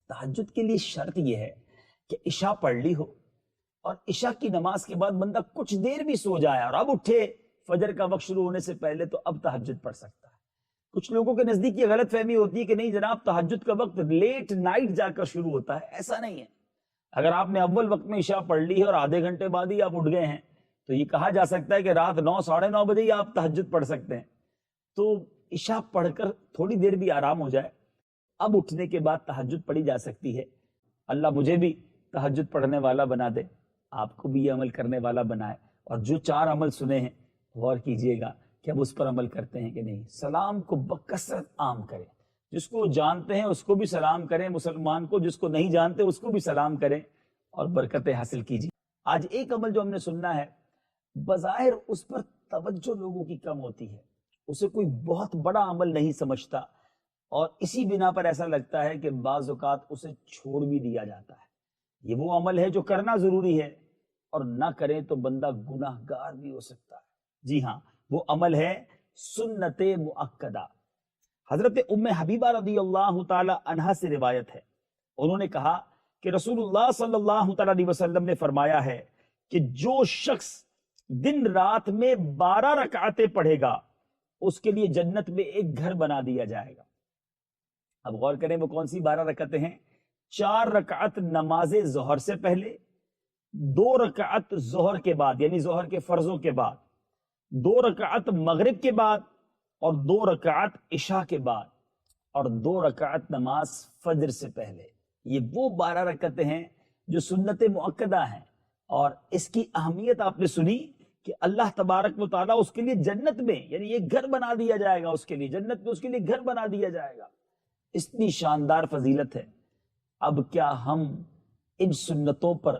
تہجد کے لیے شرط یہ ہے کہ عشاء پڑھ لی ہو اور عشاء کی نماز کے بعد بندہ کچھ دیر بھی سو جائے اور اب اٹھے فجر کا وقت شروع ہونے سے پہلے تو اب تہجد پڑھ سکتا ہے۔ کچھ لوگوں کے نزدیک یہ غلط فہمی ہوتی ہے کہ نہیں جناب تہجد کا وقت لیٹ نائٹ جا کر شروع ہوتا ہے، ایسا نہیں ہے۔ اگر آپ نے اول وقت میں عشاء پڑھ لی ہے اور آدھے گھنٹے بعد ہی آپ اٹھ گئے ہیں تو یہ کہا جا سکتا ہے کہ رات 9 ساڑھے 9 بجے ہی آپ تہجد پڑھ سکتے ہیں۔ تو عشاء پڑھ کر تھوڑی دیر بھی آرام ہو جائے، اب اٹھنے کے بعد تہجد پڑھی جا سکتی ہے۔ اللہ مجھے بھی تہجد پڑھنے والا بنا دے، آپ کو بھی یہ عمل کرنے والا بنائے، اور جو 4 عمل سنے ہیں غور کیجئے گا کہ اب اس پر عمل کرتے ہیں کہ نہیں۔ سلام کو بکثرت عام کریں، جس کو جانتے ہیں اس کو بھی سلام کریں، مسلمان کو، جس کو نہیں جانتے اس کو بھی سلام کریں اور برکتیں حاصل کیجیے۔ آج ایک عمل جو ہم نے سننا ہے، بظاہر اس پر توجہ لوگوں کی کم ہوتی ہے، اسے کوئی بہت بڑا عمل نہیں سمجھتا، اور اسی بنا پر ایسا لگتا ہے کہ بعض اوقات اسے چھوڑ بھی دیا جاتا ہے۔ یہ وہ عمل ہے جو کرنا ضروری ہے، اور نہ کریں تو بندہ گناہ گار بھی ہو سکتا ہے۔ جی ہاں، وہ عمل ہے سنت مؤکدہ۔ حضرت ام حبیبہ رضی اللہ تعالی عنہا سے روایت ہے، انہوں نے کہا کہ رسول اللہ صلی اللہ تعالی علیہ وسلم نے فرمایا ہے کہ جو شخص دن رات میں 12 رکعتیں پڑھے گا اس کے لیے جنت میں ایک گھر بنا دیا جائے گا۔ اب غور کریں وہ کون سی 12 رکعتیں ہیں؟ 4 رکعت نماز ظہر سے پہلے، 2 رکعت ظہر کے بعد یعنی ظہر کے فرضوں کے بعد، 2 رکعت مغرب کے بعد، اور 2 رکعت عشاء کے بعد، اور 2 رکعت نماز فجر سے پہلے۔ یہ وہ 12 رکعتیں ہیں جو سنت مؤکدہ ہیں، اور اس کی اہمیت آپ نے سنی کہ اللہ تبارک و تعالیٰ اس کے لیے جنت میں یعنی ایک گھر بنا دیا جائے گا، اس کے لیے جنت میں اس کے لیے گھر بنا دیا جائے گا۔ اتنی شاندار فضیلت ہے۔ اب کیا ہم ان سنتوں پر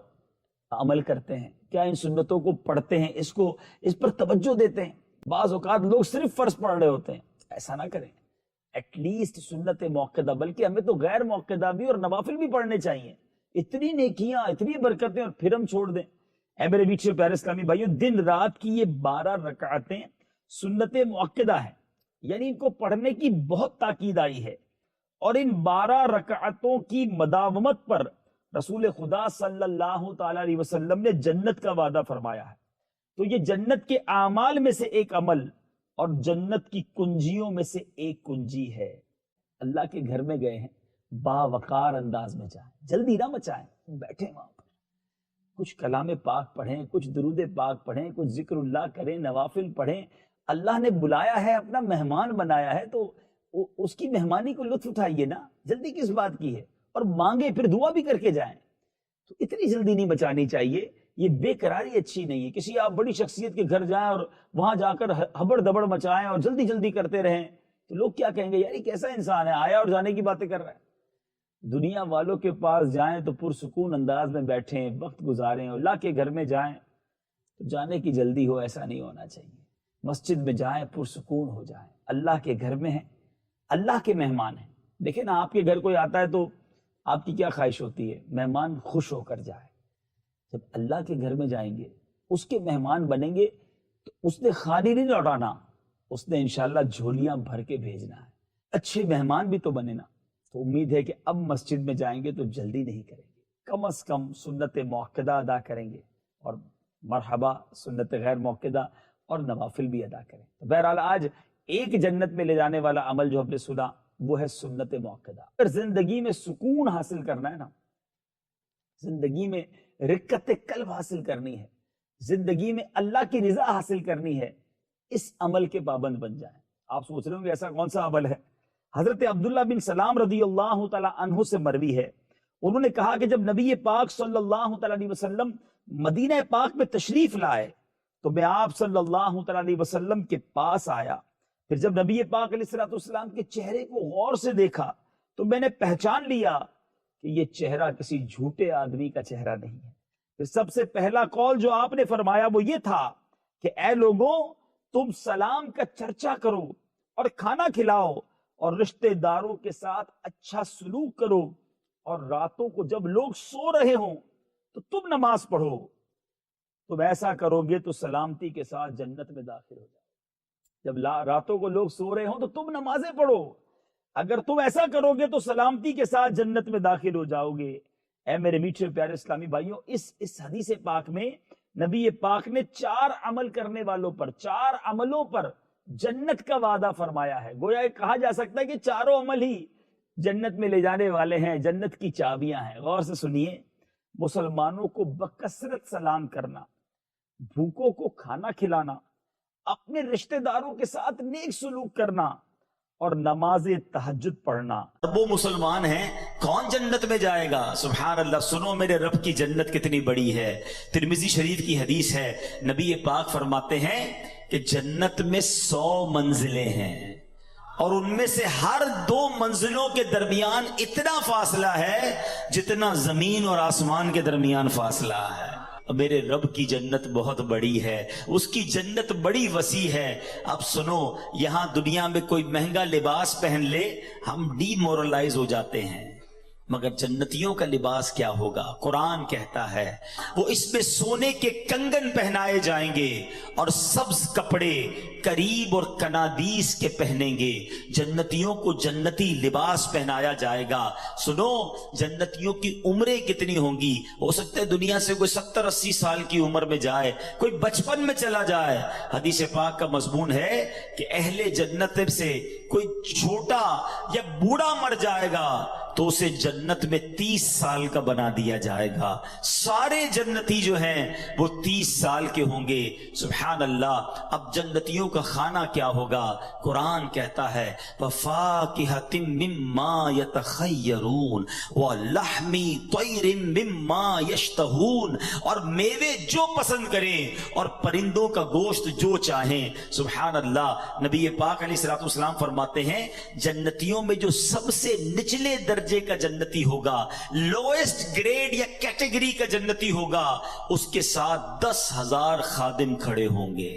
عمل کرتے ہیں؟ کیا ان سنتوں کو پڑھتے ہیں، اس پر توجہ دیتے ہیں؟ بعض اوقات لوگ صرف فرض پڑھ رہے ہوتے ہیں، ایسا نہ کریں۔ ایٹ لیسٹ سنت موقدہ، بلکہ ہمیں تو غیر موقدہ بھی اور نوافل بھی پڑھنے چاہیے۔ اتنی نیکیاں، اتنی برکتیں، اور پھر ہم چھوڑ دیں؟ اے میرے میٹھے پیارے اسلامی بھائیوں، دن رات کی یہ 12 رکعتیں سنت موقدہ ہیں، یعنی ان کو پڑھنے کی بہت تاکید آئی ہے، اور ان 12 رکعتوں کی مداومت پر رسول خدا صلی اللہ تعالی علیہ وسلم نے جنت کا وعدہ فرمایا ہے۔ تو یہ جنت کے اعمال میں سے ایک عمل اور جنت کی کنجیوں میں سے ایک کنجی ہے۔ اللہ کے گھر میں گئے ہیں، باوقار انداز میں جائیں، جلدی نہ مچائیں، بیٹھیں وہاں پر، کچھ کلام پاک پڑھیں، کچھ درود پاک پڑھیں، کچھ ذکر اللہ کریں، نوافل پڑھیں۔ اللہ نے بلایا ہے، اپنا مہمان بنایا ہے، تو اس کی مہمانی کو لطف اٹھائیے نا، جلدی کس بات کی ہے؟ اور مانگے، پھر دعا بھی کر کے جائیں۔ تو اتنی جلدی نہیں بچانی چاہیے، یہ بے قراری اچھی نہیں ہے۔ کسی آپ بڑی شخصیت کے گھر جائیں اور وہاں جا کر ہبڑ دبڑ مچائیں اور جلدی جلدی کرتے رہیں تو لوگ کیا کہیں گے؟ یار یہ کیسا انسان ہے، آیا اور جانے کی باتیں کر رہا ہے۔ دنیا والوں کے پاس جائیں تو پرسکون انداز میں بیٹھیں، وقت گزاریں، اور اللہ کے گھر میں جائیں تو جانے کی جلدی ہو، ایسا نہیں ہونا چاہیے۔ مسجد میں جائیں، پرسکون ہو جائیں، اللہ کے گھر میں ہیں، اللہ کے مہمان ہیں۔ دیکھیں نا، آپ کے گھر کوئی آتا ہے تو آپ کی کیا خواہش ہوتی ہے؟ مہمان خوش ہو کر جائے۔ جب اللہ کے گھر میں جائیں گے، اس کے مہمان بنیں گے تو اس نے خالی نہیں لوٹانا، اس نے انشاءاللہ جھولیاں بھر کے بھیجنا ہے۔ اچھے مہمان بھی تو بنے نا۔ تو امید ہے کہ اب مسجد میں جائیں گے تو جلدی نہیں کریں گے، کم از کم سنت موقدہ ادا کریں گے، اور مرحبا سنت غیر موقدہ اور نوافل بھی ادا کریں۔ تو بہرحال آج ایک جنت میں لے جانے والا عمل جو ہم نے سنا وہ ہے سنت موقدہ۔ اگر زندگی میں سکون حاصل کرنا ہے نا، زندگی میں رقت قلب حاصل کرنی ہے، زندگی میں اللہ کی رضا حاصل کرنی ہے، اس عمل کے پابند بن جائیں۔ آپ سوچ رہے ہوں گے ایسا کون سا عمل ہے؟ حضرت عبداللہ بن سلام رضی اللہ تعالی عنہ سے مروی ہے، انہوں نے کہا کہ جب نبی پاک صلی اللہ تعالی علیہ وسلم مدینہ پاک میں تشریف لائے تو میں آپ صلی اللہ تعالی علیہ وسلم کے پاس آیا۔ پھر جب نبی پاک علیہ السلام کے چہرے کو غور سے دیکھا تو میں نے پہچان لیا کہ یہ چہرہ کسی جھوٹے آدمی کا چہرہ نہیں ہے۔ پھر سب سے پہلا قول جو آپ نے فرمایا وہ یہ تھا کہ اے لوگوں، تم سلام کا چرچا کرو اور کھانا کھلاؤ اور رشتہ داروں کے ساتھ اچھا سلوک کرو، اور راتوں کو جب لوگ سو رہے ہوں تو تم نماز پڑھو۔ تم ایسا کرو گے تو سلامتی کے ساتھ جنت میں داخل ہو جاؤ۔ جب راتوں کو لوگ سو رہے ہوں تو تم نمازیں پڑھو۔ اگر تم ایسا کرو گے تو سلامتی کے ساتھ جنت میں داخل ہو جاؤ گے۔ اے میرے میٹھے پیارے اسلامی بھائیوں، اس حدیث پاک میں نبی پاک نے 4 عمل کرنے والوں پر، 4 عملوں پر جنت کا وعدہ فرمایا ہے۔ گویا یہ کہا جا سکتا ہے کہ چاروں عمل ہی جنت میں لے جانے والے ہیں، جنت کی چابیاں ہیں۔ غور سے سنیے، مسلمانوں کو بکثرت سلام کرنا، بھوکوں کو کھانا کھلانا، اپنے رشتہ داروں کے ساتھ نیک سلوک کرنا اور نماز تہجد پڑھنا۔ وہ مسلمان ہیں، کون جنت میں جائے گا؟ سبحان اللہ، سنو میرے رب کی جنت کتنی بڑی ہے۔ ترمذی شریف کی حدیث ہے، نبی پاک فرماتے ہیں کہ جنت میں 100 منزلیں ہیں اور ان میں سے ہر 2 منزلوں کے درمیان اتنا فاصلہ ہے جتنا زمین اور آسمان کے درمیان فاصلہ ہے۔ میرے رب کی جنت بہت بڑی ہے، اس کی جنت بڑی وسیع ہے۔ اب سنو، یہاں دنیا میں کوئی مہنگا لباس پہن لے ہم ڈی مورلائز ہو جاتے ہیں، مگر جنتیوں کا لباس کیا ہوگا؟ قرآن کہتا ہے وہ اس میں سونے کے کنگن پہنائے جائیں گے اور سبز کپڑے قریب اور کنادیس کے پہنیں گے۔ جنتیوں کو جنتی لباس پہنایا جائے گا۔ سنو، جنتیوں کی عمریں کتنی ہوں گی؟ ہو سکتا ہے دنیا سے کوئی 70-80 سال کی عمر میں جائے، کوئی بچپن میں چلا جائے۔ حدیث پاک کا مضمون ہے کہ اہل جنت سے کوئی چھوٹا یا بوڑھا مر جائے گا تو اسے جنت میں 30 سال کا بنا دیا جائے گا۔ سارے جنتی جو ہیں وہ 30 سال کے ہوں گے۔ سبحان اللہ۔ اب جنتیوں کا کھانا کیا ہوگا؟ قرآن کہتا ہے وَفَاكِهَةٍ مِّمَّا يَتَخَيَّرُونَ وَلَحْمِ طَيْرٍ مِّمَّا يَشْتَهُونَ، اور میوے جو پسند کریں اور پرندوں کا گوشت جو چاہیں۔ سبحان اللہ۔ نبی پاک علیہ الصلوۃ والسلام فرماتے ہیں جنتیوں میں جو سب سے نچلے درجے کا جنتی ہوگا، لوئسٹ گریڈ یا کیٹیگری کا جنتی ہوگا، اس کے ساتھ 10,000 خادم کھڑے ہوں گے۔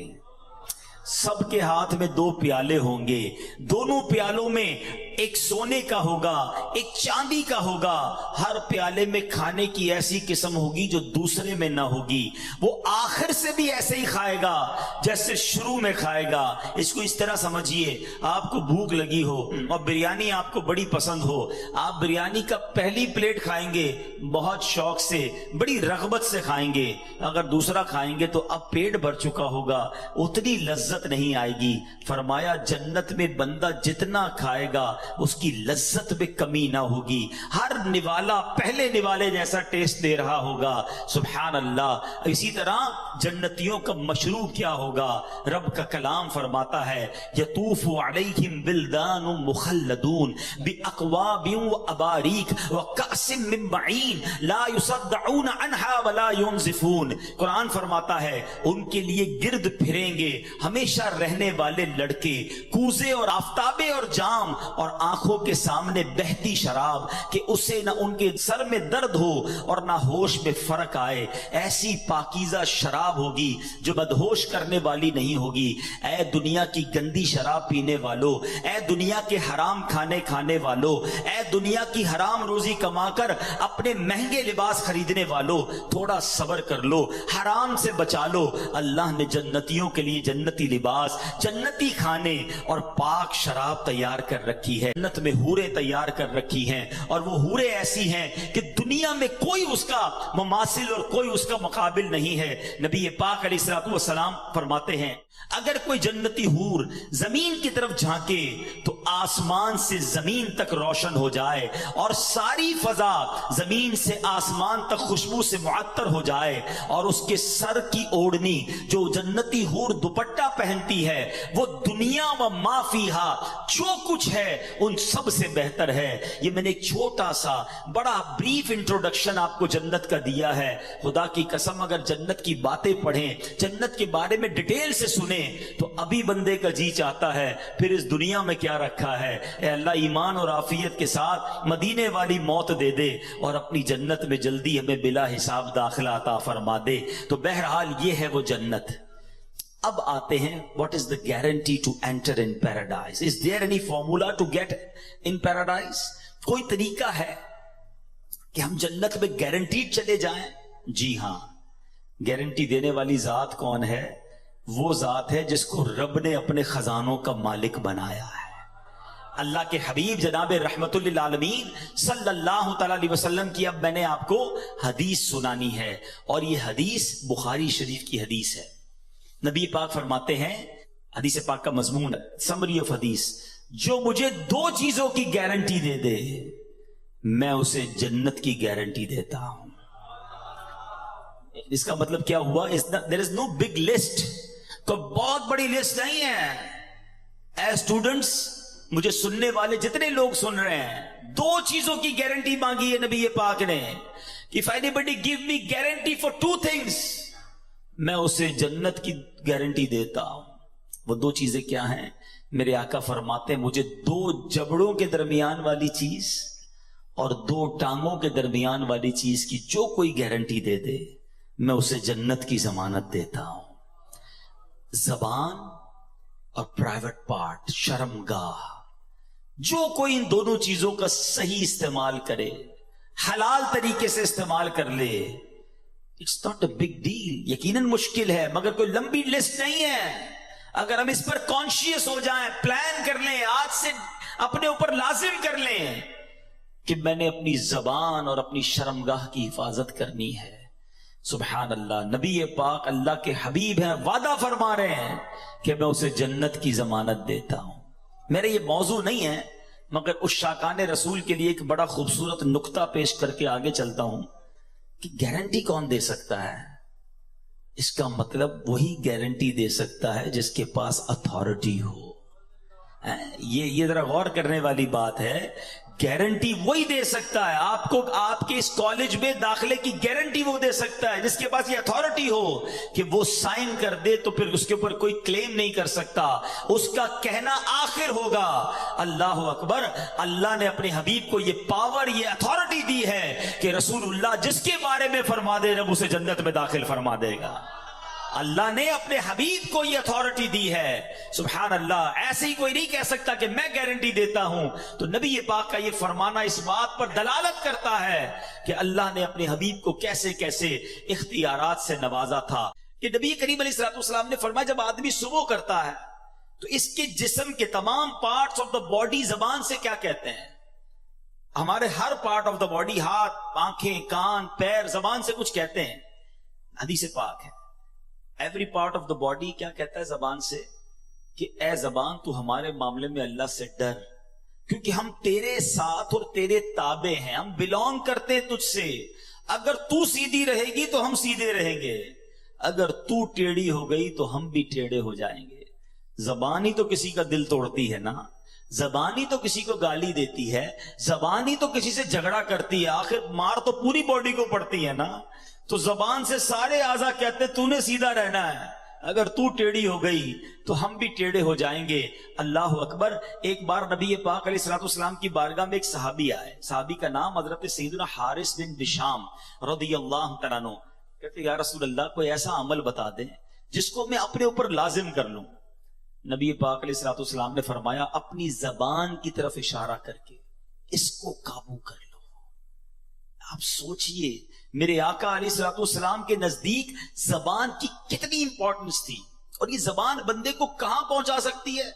سب کے ہاتھ میں 2 پیالے ہوں گے، دونوں پیالوں میں ایک سونے کا ہوگا، ایک چاندی کا ہوگا۔ ہر پیالے میں کھانے کی ایسی قسم ہوگی جو دوسرے میں نہ ہوگی۔ وہ آخر سے بھی ایسے ہی کھائے گا جیسے شروع میں کھائے گا۔ اس کو اس طرح سمجھیے، آپ کو بھوک لگی ہو اور بریانی آپ کو بڑی پسند ہو، آپ بریانی کا پہلی پلیٹ کھائیں گے، بہت شوق سے، بڑی رغبت سے کھائیں گے۔ اگر دوسرا کھائیں گے تو اب پیٹ بھر چکا ہوگا، اتنی لذت نہیں آئے گی۔ فرمایا جنت میں بندہ جتنا کھائے گا اس کی لذت میں کمی نہ ہوگی، ہر نوالا پہلے نوالے جیسا ٹیسٹ دے رہا ہوگا۔ سبحان اللہ۔ اسی طرح جنتیوں کا مشروب کیا ہوگا؟ رب کا کلام فرماتا ہے یطوف علیہم بلدان مخلدون باکواب واباریک وکأس من معین لا یصدعون عنها ولا ينزفون۔ قرآن فرماتا ہے ان کے لیے گرد پھریں گے ہمیشہ رہنے والے لڑکے، کوزے اور آفتابے اور جام اور آنکھوں کے سامنے بہتی شراب کہ اسے نہ ان کے سر میں درد ہو اور نہ ہوش میں فرق آئے۔ ایسی پاکیزہ شراب ہوگی جو بدہوش کرنے والی نہیں ہوگی۔ اے دنیا کی گندی شراب پینے والو، اے دنیا کے حرام کھانے والو، اے دنیا کی حرام روزی کما کر اپنے مہنگے لباس خریدنے والو، تھوڑا صبر کر لو، حرام سے بچا لو۔ اللہ نے جنتیوں کے لیے جنتی لباس، جنتی کھانے اور پاک شراب تیار کر رکھی ہے۔ جنت میں حوریں تیار کر رکھی ہیں اور وہ حوریں ایسی ہیں کہ دنیا میں کوئی اس کا مماثل اور کوئی اس کا مقابل نہیں ہے۔ نبی پاک علیہ الصلوۃ والسلام فرماتے ہیں اگر کوئی جنتی حور زمین کی طرف جھانکے تو آسمان سے زمین تک روشن ہو جائے اور ساری فضا زمین سے آسمان تک خوشبو سے معطر ہو جائے، اور اس کے سر کی اوڑھنی جو جنتی حور دوپٹہ پہنتی ہے وہ دنیا و ما فیہا جو کچھ ہے ان سب سے بہتر ہے۔ یہ میں نے ایک چھوٹا سا بڑا بریف انٹروڈکشن آپ کو جنت کا دیا ہے۔ خدا کی قسم اگر جنت کی باتیں پڑھیں، جنت کے بارے میں ڈیٹیل سے سنیں تو ابھی بندے کا جی چاہتا ہے پھر اس دنیا میں کیا رکھا ہے۔ اے اللہ ایمان اور عافیت کے ساتھ مدینے والی موت دے دے اور اپنی جنت میں جلدی ہمیں بلا حساب داخلہ عطا فرما دے۔ تو بہرحال یہ ہے وہ جنت۔ اب آتے ہیں what is the guarantee to enter in paradise? Is there any formula to get in paradise? کوئی طریقہ ہے کہ ہم جنت میں گارنٹیڈ چلے جائیں؟ جی ہاں، گارنٹی دینے والی ذات کون ہے؟ وہ ذات ہے جس کو رب نے اپنے خزانوں کا مالک بنایا ہے۔ اللہ کے حبیب جناب رحمت للعالمین صلی اللہ تعالی علیہ وسلم کی اب میں نے آپ کو حدیث سنانی ہے، اور یہ حدیث بخاری شریف کی حدیث ہے۔ نبی پاک فرماتے ہیں، حدیث پاک کا مضمون ہے، سمری آف حدیث، جو مجھے دو چیزوں کی گارنٹی دے دے میں اسے جنت کی گارنٹی دیتا ہوں۔ اس کا مطلب کیا ہوا؟ there is no big list، تو بہت بڑی لسٹ نہیں ہے۔ اے اسٹوڈنٹس، مجھے سننے والے جتنے لوگ سن رہے ہیں، دو چیزوں کی گارنٹی مانگی ہے نبی پاک نے، کہ if anybody give me guarantee for two things، میں اسے جنت کی گارنٹی دیتا ہوں۔ وہ دو چیزیں کیا ہیں؟ میرے آقا فرماتے ہیں، مجھے دو جبڑوں کے درمیان والی چیز اور دو ٹانگوں کے درمیان والی چیز کی جو کوئی گارنٹی دے دے میں اسے جنت کی ضمانت دیتا ہوں۔ زبان اور پرائیویٹ پارٹ، شرمگاہ، جو کوئی ان دونوں چیزوں کا صحیح استعمال کرے، حلال طریقے سے استعمال کر لے، it's not a big deal. یقیناً مشکل ہے مگر کوئی لمبی لسٹ نہیں ہے۔ اگر ہم اس پر کانشیس ہو جائیں، پلان کر لیں، آج سے اپنے اوپر لازم کر لیں کہ میں نے اپنی زبان اور اپنی شرمگاہ کی حفاظت کرنی ہے، سبحان اللہ، نبی پاک اللہ کے حبیب ہیں، وعدہ فرما رہے ہیں کہ میں اسے جنت کی ضمانت دیتا ہوں۔ میرا یہ موضوع نہیں ہے مگر اس شاکان رسول کے لیے ایک بڑا خوبصورت نقطہ پیش کر کے آگے چلتا ہوں کہ گارنٹی کون دے سکتا ہے؟ اس کا مطلب وہی گارنٹی دے سکتا ہے جس کے پاس اتھارٹی ہو۔ یہ ذرا غور کرنے والی بات ہے۔ گارنٹی وہی دے سکتا ہے آپ کو، آپ کے اس کالج میں داخلے کی گارنٹی وہ دے سکتا ہے جس کے پاس یہ اتھارٹی ہو کہ وہ سائن کر دے تو پھر اس کے اوپر کوئی کلیم نہیں کر سکتا، اس کا کہنا آخر ہوگا۔ اللہ اکبر، اللہ نے اپنے حبیب کو یہ پاور، یہ اتھارٹی دی ہے کہ رسول اللہ جس کے بارے میں فرما دے رب اسے جنت میں داخل فرما دے گا۔ اللہ نے اپنے حبیب کو یہ اتھارٹی دی ہے، سبحان اللہ۔ ایسے ہی کوئی نہیں کہہ سکتا کہ میں گارنٹی دیتا ہوں۔ تو نبی پاک کا یہ فرمانا اس بات پر دلالت کرتا ہے کہ اللہ نے اپنے حبیب کو کیسے کیسے اختیارات سے نوازا تھا۔ کہ نبی کریم علیہ الصلوۃ والسلام نے فرمایا جب آدمی صبح کرتا ہے تو اس کے جسم کے تمام پارٹس آف دا باڈی زبان سے کیا کہتے ہیں؟ ہمارے ہر پارٹ آف دا باڈی، ہاتھ، آنکھیں، کان، پیر، زبان سے کچھ کہتے ہیں۔ حدیث پاک ہے، every part of the body کیا کہتا ہے زبان سے؟ کہ اے زبان تو ہمارے معاملے میں اللہ سے ڈر، کیونکہ ہم تیرے ساتھ اور تیرے تابع ہیں، ہم بلونگ کرتے ہیں تجھ سے۔ اگر تو سیدھی رہے گی تو ہم سیدھے رہیں گے، اگر تو ٹیڑھی ہو گئی تو ہم بھی ٹیڑھے ہو جائیں گے۔ زبان ہی تو کسی کا دل توڑتی ہے نا، زبان ہی تو کسی کو گالی دیتی ہے، زبان ہی تو کسی سے جھگڑا کرتی ہے، آخر مار تو پوری باڈی کو پڑتی ہے نا۔ تو زبان سے سارے اعضاء کہتے تو نے سیدھا رہنا ہے، اگر تو ٹیڑھی ہو گئی تو ہم بھی ٹیڑھے ہو جائیں گے۔ اللہ اکبر۔ ایک بار نبی پاک علیہ الصلوۃ والسلام کی بارگاہ میں ایک صحابی آئے، صحابی کا نام حضرت سیدنا حارث بن بشام رضی اللہ تعالیٰ عنہ۔ کہتے یا رسول اللہ کوئی ایسا عمل بتا دیں جس کو میں اپنے اوپر لازم کر لوں۔ نبی پاک علیہ الصلوۃ والسلام نے فرمایا اپنی زبان کی طرف اشارہ کر کے اس کو قابو کر لو۔ آپ سوچئے میرے آقا علیہ الصلوۃ والسلام کے نزدیک زبان کی کتنی امپورٹنس تھی، اور یہ زبان بندے کو کہاں پہنچا سکتی ہے؟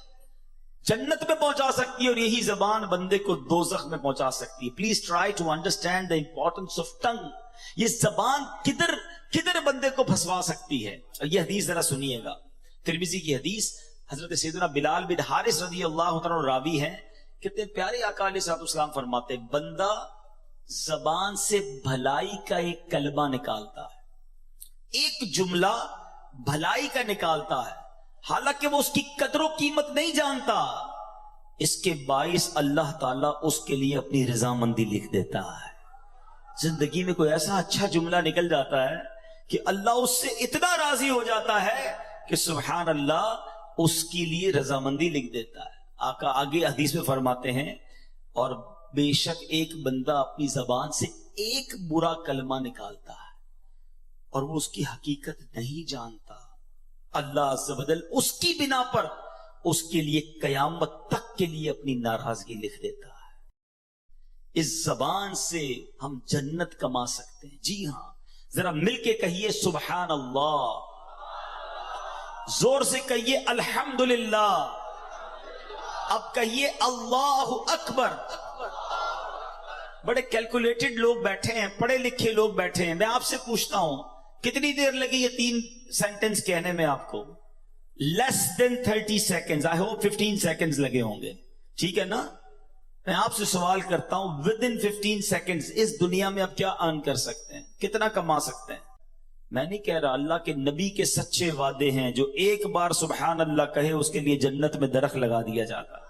جنت میں پہنچا سکتی ہے، اور یہی زبان بندے کو دوزخ میں پہنچا سکتی ہے۔ Please try to understand the importance of tongue. یہ زبان کدھر بندے کو پھنسوا سکتی ہے۔ اور یہ حدیث ذرا سنیے گا، ترمذی کی حدیث، حضرت سیدنا بلال بن حارث رضی اللہ عنہ راوی ہیں، کتنے پیارے آقا علیہ الصلوۃ والسلام فرماتے بندہ زبان سے بھلائی کا ایک کلمہ نکالتا ہے، ایک جملہ بھلائی کا نکالتا ہے، حالانکہ وہ اس کی قدر و قیمت نہیں جانتا، اس کے باعث اللہ تعالیٰ اس کے لیے اپنی رضامندی لکھ دیتا ہے۔ زندگی میں کوئی ایسا اچھا جملہ نکل جاتا ہے کہ اللہ اس سے اتنا راضی ہو جاتا ہے کہ سبحان اللہ اس کے لیے رضامندی لکھ دیتا ہے۔ آقا آگے حدیث میں فرماتے ہیں اور بے شک ایک بندہ اپنی زبان سے ایک برا کلمہ نکالتا ہے اور وہ اس کی حقیقت نہیں جانتا، اللہ عز و جل اس کی بنا پر اس کے لیے قیامت تک کے لیے اپنی ناراضگی لکھ دیتا ہے۔ اس زبان سے ہم جنت کما سکتے ہیں۔ جی ہاں، ذرا مل کے کہیے سبحان اللہ، زور سے کہیے الحمدللہ۔ اب کہیے اللہ اکبر. بڑے کیلکولیٹڈ لوگ بیٹھے ہیں, پڑھے لکھے لوگ بیٹھے ہیں. میں آپ سے پوچھتا ہوں کتنی دیر لگی یہ 3 سینٹنس کہنے میں آپ کو؟ لیس دین 30 سیکنڈز. آئی ہوپ 15 سیکنڈز لگے ہوں گے. ٹھیک ہے نا؟ میں آپ سے سوال کرتا ہوں ود ان 15 سیکنڈز اس دنیا میں آپ کیا ارن کر سکتے ہیں, کتنا کما سکتے ہیں؟ میں نہیں کہہ رہا, اللہ کے نبی کے سچے وعدے ہیں. جو ایک بار سبحان اللہ کہے اس کے لیے جنت میں درخت لگا دیا جاتا ہے.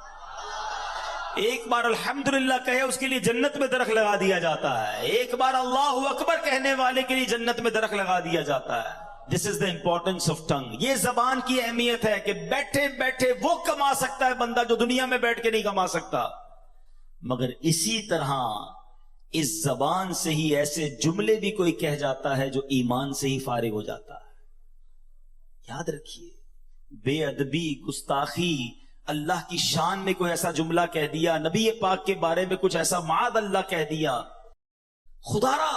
ایک بار الحمدللہ کہے اس کے لیے جنت میں درخت لگا دیا جاتا ہے. ایک بار اللہ اکبر کہنے والے کے لیے جنت میں درخت لگا دیا جاتا ہے. دس از دا امپورٹنس آف ٹنگ. یہ زبان کی اہمیت ہے کہ بیٹھے بیٹھے وہ کما سکتا ہے بندہ جو دنیا میں بیٹھ کے نہیں کما سکتا. مگر اسی طرح اس زبان سے ہی ایسے جملے بھی کوئی کہہ جاتا ہے جو ایمان سے ہی فارغ ہو جاتا ہے. یاد رکھیے, بے ادبی, گستاخی, اللہ کی شان میں کوئی ایسا جملہ کہہ دیا, نبی پاک کے بارے میں کچھ ایسا معاذ اللہ کہہ دیا. خدا را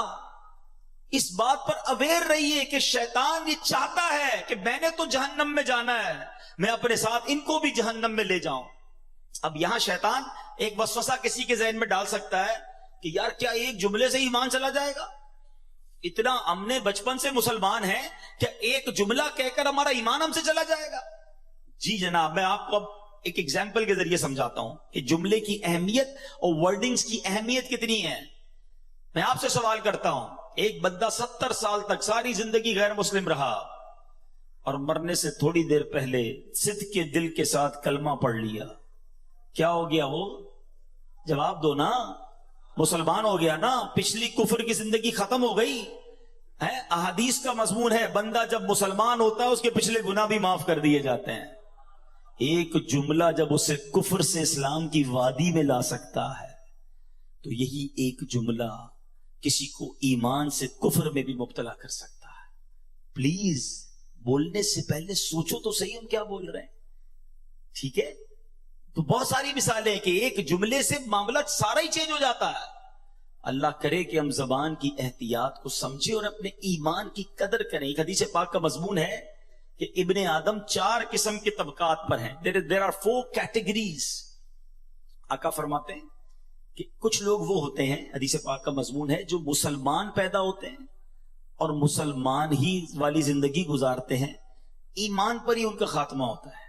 اس بات پر اویئر رہیے کہ شیطان یہ چاہتا ہے کہ میں نے تو جہنم میں جانا ہے, میں اپنے ساتھ ان کو بھی جہنم میں لے جاؤں. اب یہاں شیطان ایک وسوسہ کسی کے ذہن میں ڈال سکتا ہے کہ یار کیا ایک جملے سے ایمان چلا جائے گا؟ اتنا ہم نے بچپن سے مسلمان ہیں, کیا ایک جملہ کہہ کر ہمارا ایمان ہم سے چلا جائے گا؟ جی جناب, میں آپ کو اب ایک ایگزامپل کے ذریعے سمجھاتا ہوں کہ جملے کی اہمیت اور ورڈنگز کی اہمیت کتنی ہے. میں آپ سے سوال کرتا ہوں, ایک بندہ 70 سال تک ساری زندگی غیر مسلم رہا اور مرنے سے تھوڑی دیر پہلے صدق کے دل کے ساتھ کلمہ پڑھ لیا, کیا ہو گیا وہ؟ جواب دو نا. مسلمان ہو گیا نا, پچھلی کفر کی زندگی ختم ہو گئی ہے. احادیث کا مضمون ہے بندہ جب مسلمان ہوتا ہے اس کے پچھلے گناہ بھی معاف کر دیے جاتے ہیں. ایک جملہ جب اسے کفر سے اسلام کی وادی میں لا سکتا ہے تو یہی ایک جملہ کسی کو ایمان سے کفر میں بھی مبتلا کر سکتا ہے. پلیز بولنے سے پہلے سوچو تو صحیح ہم کیا بول رہے ہیں. ٹھیک ہے, تو بہت ساری مثالیں ہیں کہ ایک جملے سے معاملہ سارا ہی چینج ہو جاتا ہے. اللہ کرے کہ ہم زبان کی احتیاط کو سمجھیں اور اپنے ایمان کی قدر کریں. ایک حدیث پاک کا مضمون ہے کہ ابن آدم 4 قسم کے طبقات پر ہیں. there are 4 categories. آقا فرماتے ہیں کہ کچھ لوگ وہ ہوتے ہیں, حدیث پاک کا مضمون ہے, جو مسلمان پیدا ہوتے ہیں اور مسلمان ہی والی زندگی گزارتے ہیں, ایمان پر ہی ان کا خاتمہ ہوتا ہے.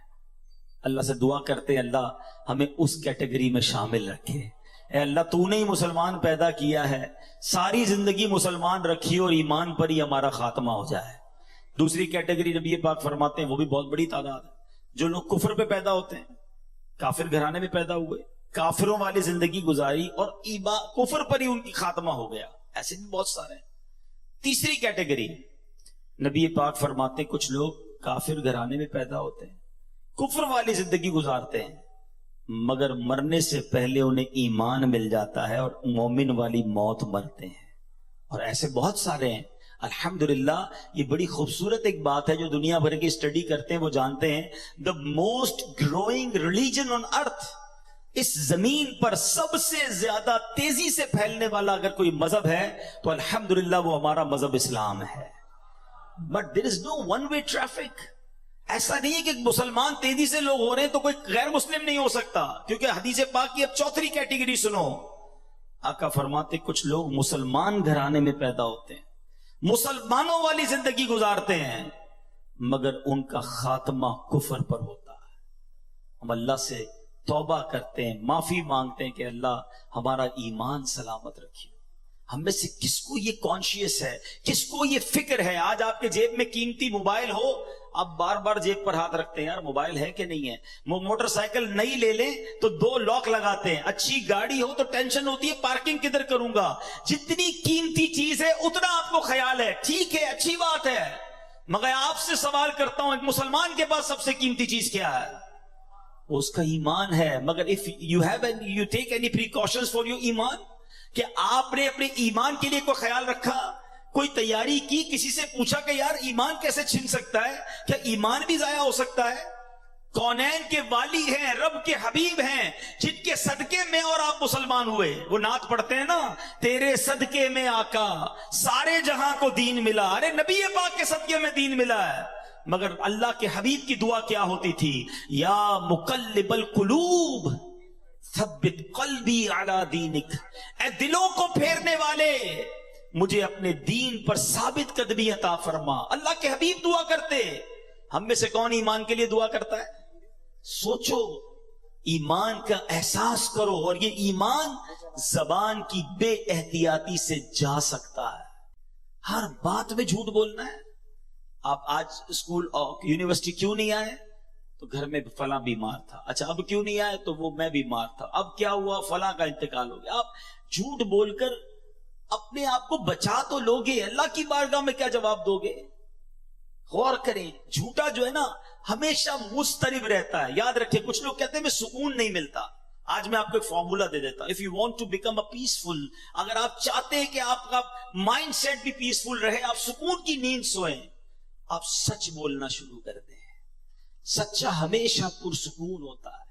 اللہ سے دعا کرتے ہیں اللہ ہمیں اس کیٹیگری میں شامل رکھے. اے اللہ تو نے ہی مسلمان پیدا کیا ہے, ساری زندگی مسلمان رکھی اور ایمان پر ہی ہمارا خاتمہ ہو جائے. دوسری کیٹیگری نبی پاک فرماتے ہیں وہ بھی بہت بڑی تعداد ہے, جو لوگ کفر پہ پیدا ہوتے ہیں, کافر گھرانے میں پیدا ہوئے, کافروں والی زندگی گزاری اور کفر پر ہی ان کی خاتمہ ہو گیا. ایسے بھی بہت سارے ہیں. تیسری کیٹیگری نبی پاک فرماتے ہیں کچھ لوگ کافر گھرانے میں پیدا ہوتے ہیں, کفر والی زندگی گزارتے ہیں, مگر مرنے سے پہلے انہیں ایمان مل جاتا ہے اور مومن والی موت مرتے ہیں. اور ایسے بہت سارے ہیں. الحمدللہ یہ بڑی خوبصورت ایک بات ہے, جو دنیا بھر کی اسٹڈی کرتے ہیں وہ جانتے ہیں the most growing religion on earth, اس زمین پر سب سے زیادہ تیزی سے پھیلنے والا اگر کوئی مذہب ہے تو الحمدللہ وہ ہمارا مذہب اسلام ہے. but there is no one way traffic. ایسا نہیں ہے کہ مسلمان تیزی سے لوگ ہو رہے ہیں تو کوئی غیر مسلم نہیں ہو سکتا, کیونکہ حدیث پاک کی اب 4تھی کیٹیگری سنو. آقا فرماتے کچھ لوگ مسلمان گھرانے میں پیدا ہوتے ہیں, مسلمانوں والی زندگی گزارتے ہیں, مگر ان کا خاتمہ کفر پر ہوتا ہے. ہم اللہ سے توبہ کرتے ہیں, معافی مانگتے ہیں کہ اللہ ہمارا ایمان سلامت رکھیے. ہم میں سے کس کو یہ کانشیس ہے, کس کو یہ فکر ہے؟ آج آپ کے جیب میں قیمتی موبائل ہو, آپ بار بار جیب پر ہاتھ رکھتے ہیں, یار موبائل ہے کہ نہیں ہے. موٹر سائیکل نئی لے لیں تو 2 لاک لگاتے ہیں. اچھی گاڑی ہو تو ٹینشن ہوتی ہے پارکنگ کدھر کروں گا. جتنی قیمتی چیز ہے اتنا آپ کو خیال ہے. ٹھیک ہے, اچھی بات ہے, مگر آپ سے سوال کرتا ہوں ایک مسلمان کے پاس سب سے قیمتی چیز کیا ہے؟ اس کا ایمان ہے. مگر if you take any precautions for your ایمان, کہ آپ نے اپنے ایمان کے لیے کوئی خیال رکھا, کوئی تیاری کی, کسی سے پوچھا کہ یار ایمان کیسے چھن سکتا ہے, کیا ایمان بھی ضائع ہو سکتا ہے؟ کونین کے والی ہیں, رب کے حبیب ہیں, جن کے صدقے میں اور آپ مسلمان ہوئے. وہ نعت پڑھتے ہیں نا, تیرے صدقے میں آقا سارے جہاں کو دین ملا. ارے نبی پاک کے صدقے میں دین ملا ہے. مگر اللہ کے حبیب کی دعا کیا ہوتی تھی؟ یا مقلب القلوب ثبت قلبی علی دینک، اے دلوں کو پھیرنے والے مجھے اپنے دین پر ثابت قدمی عطا فرما۔ اللہ کے حبیب دعا کرتے۔ ہم میں سے کون ایمان کے لیے دعا کرتا ہے؟ سوچو، ایمان کا احساس کرو، اور یہ ایمان زبان کی بے احتیاطی سے جا سکتا ہے۔ ہر بات میں جھوٹ بولنا ہے۔ آپ آج اسکول اور یونیورسٹی کیوں نہیں آئے؟ تو گھر میں فلاں بیمار تھا۔ اچھا اب کیوں نہیں آئے؟ تو وہ میں بیمار تھا۔ اب کیا ہوا؟ فلاں کا انتقال ہو گیا۔ آپ جھوٹ بول کر اپنے آپ کو بچا تو لوگے، اللہ کی بارگاہ میں کیا جواب دو گے؟ غور کریں، جھوٹا جو ہے نا ہمیشہ مضطرب رہتا ہے۔ یاد رکھیں، کچھ لوگ کہتے ہیں میں سکون نہیں ملتا۔ آج میں آپ کو ایک فارمولا دے دیتا ہوں۔ If you want to become a peaceful، اگر آپ چاہتے ہیں کہ آپ کا مائنڈ سیٹ بھی پیسفل رہے، آپ سکون کی نیند سوئیں، آپ سچ بولنا شروع کر دیں۔ سچا ہمیشہ پرسکون ہوتا ہے،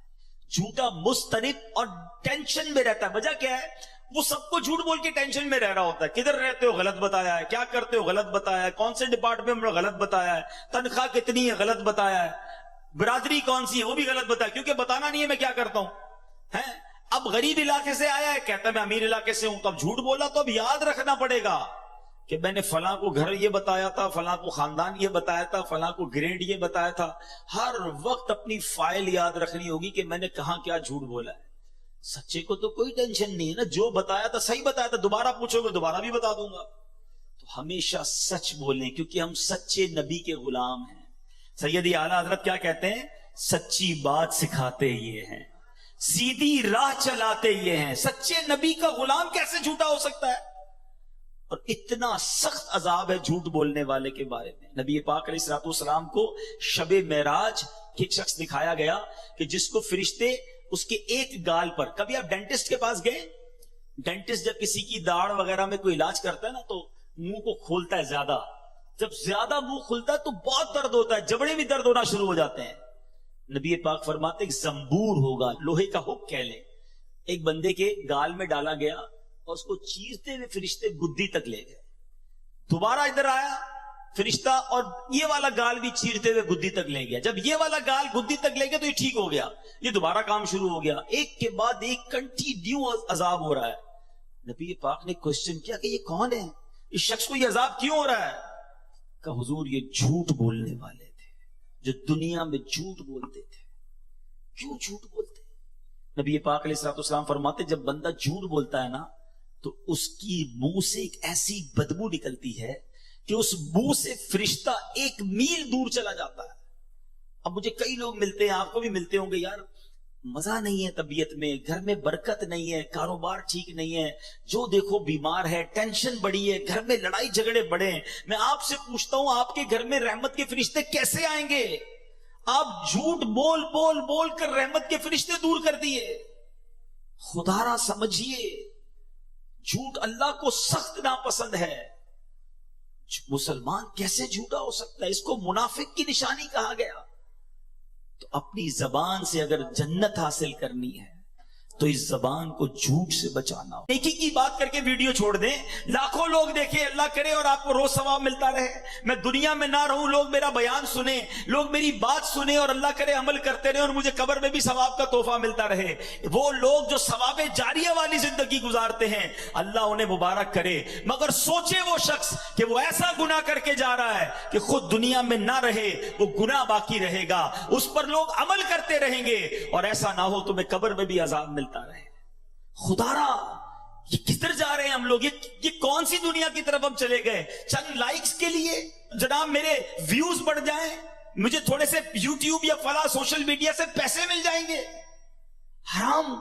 جھوٹا مضطرب اور ٹینشن میں رہتا ہے۔ وجہ کیا ہے؟ وہ سب کو جھوٹ بول کے ٹینشن میں رہ رہا ہوتا ہے۔ کدھر رہتے ہو؟ غلط بتایا ہے۔ کیا کرتے ہو؟ غلط بتایا ہے۔ کون سے ڈپارٹمنٹ میں؟ غلط بتایا ہے۔ تنخواہ کتنی ہے؟ غلط بتایا ہے۔ برادری کون سی ہے؟ وہ بھی غلط بتایا، کیونکہ بتانا نہیں ہے میں کیا کرتا ہوں۔ اب غریب علاقے سے آیا ہے، کہتا ہے میں امیر علاقے سے ہوں، تو اب جھوٹ بولا تو اب یاد رکھنا پڑے گا کہ میں نے فلاں کو گھر یہ بتایا تھا، فلاں کو خاندان یہ بتایا تھا، فلاں کو گریڈ یہ بتایا تھا۔ ہر وقت اپنی فائل یاد رکھنی ہوگی کہ میں نے کہاں کیا جھوٹ بولا ہے۔ سچے کو تو کوئی ٹینشن نہیں ہے نا، جو بتایا تھا صحیح بتایا تھا، دوبارہ پوچھو گے دوبارہ بھی بتا دوں گا۔ تو ہمیشہ سچ بولیں، کیونکہ ہم سچے نبی کے غلام ہیں۔ سیدی اعلیٰ حضرت کیا کہتے ہیں؟ سچی بات سکھاتے یہ ہیں، سیدھی راہ چلاتے یہ ہیں۔ سچے نبی کا غلام کیسے جھوٹا ہو سکتا ہے؟ اور اتنا سخت عذاب ہے جھوٹ بولنے والے کے بارے میں۔ نبی پاک علیہ الصلوۃ والسلام کو شب معراج ایک شخص دکھایا گیا کہ جس کو فرشتے اس کے ایک گال پر، کبھی آپ ڈینٹسٹ کے پاس گئے؟ ڈینٹسٹ جب کسی کی داڑھ وغیرہ میں کوئی علاج کرتا ہے نا تو منہ کو کھولتا ہے زیادہ۔ جب زیادہ منہ کھلتا ہے تو بہت درد ہوتا ہے، جبڑے بھی درد ہونا شروع ہو جاتے ہیں۔ نبی پاک فرماتے ایک زنبور ہوگا، لوہے کا ہک کہہ لیں، ایک بندے کے گال میں ڈالا گیا اور اس کو چیرتے ہوئے فرشتے گدی تک لے گئے۔ دوبارہ ادھر آیا فرشتہ اور یہ والا گال بھی چیرتے ہوئے گدی تک لے گیا۔ جب یہ والا گال گدی تک لے گیا تو یہ ٹھیک ہو گیا، یہ دوبارہ کام شروع ہو گیا۔ ایک کے بعد ایک کنٹینیو عذاب ہو رہا ہے۔ نبی پاک نے کوشچن کیا کہ یہ کون ہے؟ اس شخص کو یہ عذاب کیوں ہو رہا ہے؟ کہ حضور یہ جھوٹ بولنے والے تھے، جو دنیا میں جھوٹ بولتے تھے۔ کیوں جھوٹ بولتے؟ نبی پاک علیہ الصلوۃ والسلام فرماتے جب بندہ جھوٹ بولتا ہے نا تو اس کی منہ سے ایک ایسی بدبو نکلتی ہے کہ اس منہ سے فرشتہ 1 میل دور چلا جاتا ہے۔ اب مجھے کئی لوگ ملتے ہیں، آپ کو بھی ملتے ہوں گے، یار مزہ نہیں ہے طبیعت میں، گھر میں برکت نہیں ہے، کاروبار ٹھیک نہیں ہے، جو دیکھو بیمار ہے، ٹینشن بڑی ہے، گھر میں لڑائی جھگڑے بڑے ہیں۔ میں آپ سے پوچھتا ہوں آپ کے گھر میں رحمت کے فرشتے کیسے آئیں گے؟ آپ جھوٹ بول بول بول کر رحمت کے فرشتے دور کر دیے۔ خدا را سمجھیے، جھوٹ اللہ کو سخت ناپسند ہے۔ مسلمان کیسے جھوٹا ہو سکتا ہے؟ اس کو منافق کی نشانی کہا گیا۔ تو اپنی زبان سے اگر جنت حاصل کرنی ہے تو اس زبان کو جھوٹ سے بچانا ہو۔ نیکی کی بات کر کے ویڈیو چھوڑ دیں، لاکھوں لوگ دیکھیں، اللہ کرے اور آپ کو روز ثواب ملتا رہے۔ میں دنیا میں نہ رہوں، لوگ میرا بیان سنیں، لوگ میری بات سنیں اور اللہ کرے عمل کرتے رہے اور مجھے قبر میں بھی ثواب کا تحفہ ملتا رہے۔ وہ لوگ جو ثواب جاریہ والی زندگی گزارتے ہیں اللہ انہیں مبارک کرے، مگر سوچے وہ شخص کہ وہ ایسا گناہ کر کے جا رہا ہے کہ خود دنیا میں نہ رہے، وہ گناہ باقی رہے گا، اس پر لوگ عمل کرتے رہیں گے اور ایسا نہ ہو تو میں قبر میں بھی عذاب ملتا رہے۔ خدا را یہ کدھر جا رہے ہیں ہم لوگ؟ یہ کون سی دنیا کی طرف ہم چلے گئے؟ چند لائکس کے لیے جناب میرے ویوز بڑھ جائیں، مجھے تھوڑے سے یوٹیوب یا فلاں سوشل میڈیا سے پیسے مل جائیں گے؟ حرام،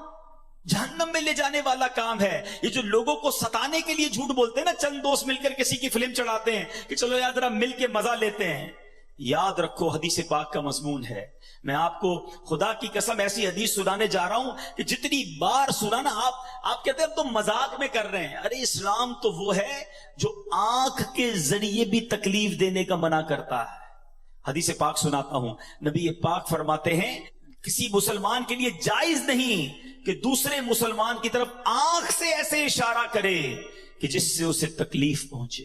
جہنم میں لے جانے والا کام ہے۔ یہ جو لوگوں کو ستانے کے لیے جھوٹ بولتے ہیں نا، چند دوست مل کر کسی کی فلم چڑھاتے ہیں کہ چلو یار ذرا مل کے مزہ لیتے ہیں، یاد رکھو حدیث پاک کا مضمون ہے۔ میں آپ کو خدا کی قسم ایسی حدیث سنانے جا رہا ہوں کہ جتنی بار سنا نا آپ کہتے ہیں اب تو مذاق میں کر رہے ہیں۔ ارے اسلام تو وہ ہے جو آنکھ کے ذریعے بھی تکلیف دینے کا منع کرتا ہے۔ حدیث پاک سناتا ہوں، نبی پاک فرماتے ہیں کسی مسلمان کے لیے جائز نہیں کہ دوسرے مسلمان کی طرف آنکھ سے ایسے اشارہ کرے کہ جس سے اسے تکلیف پہنچے۔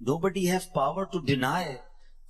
nobody have power to deny,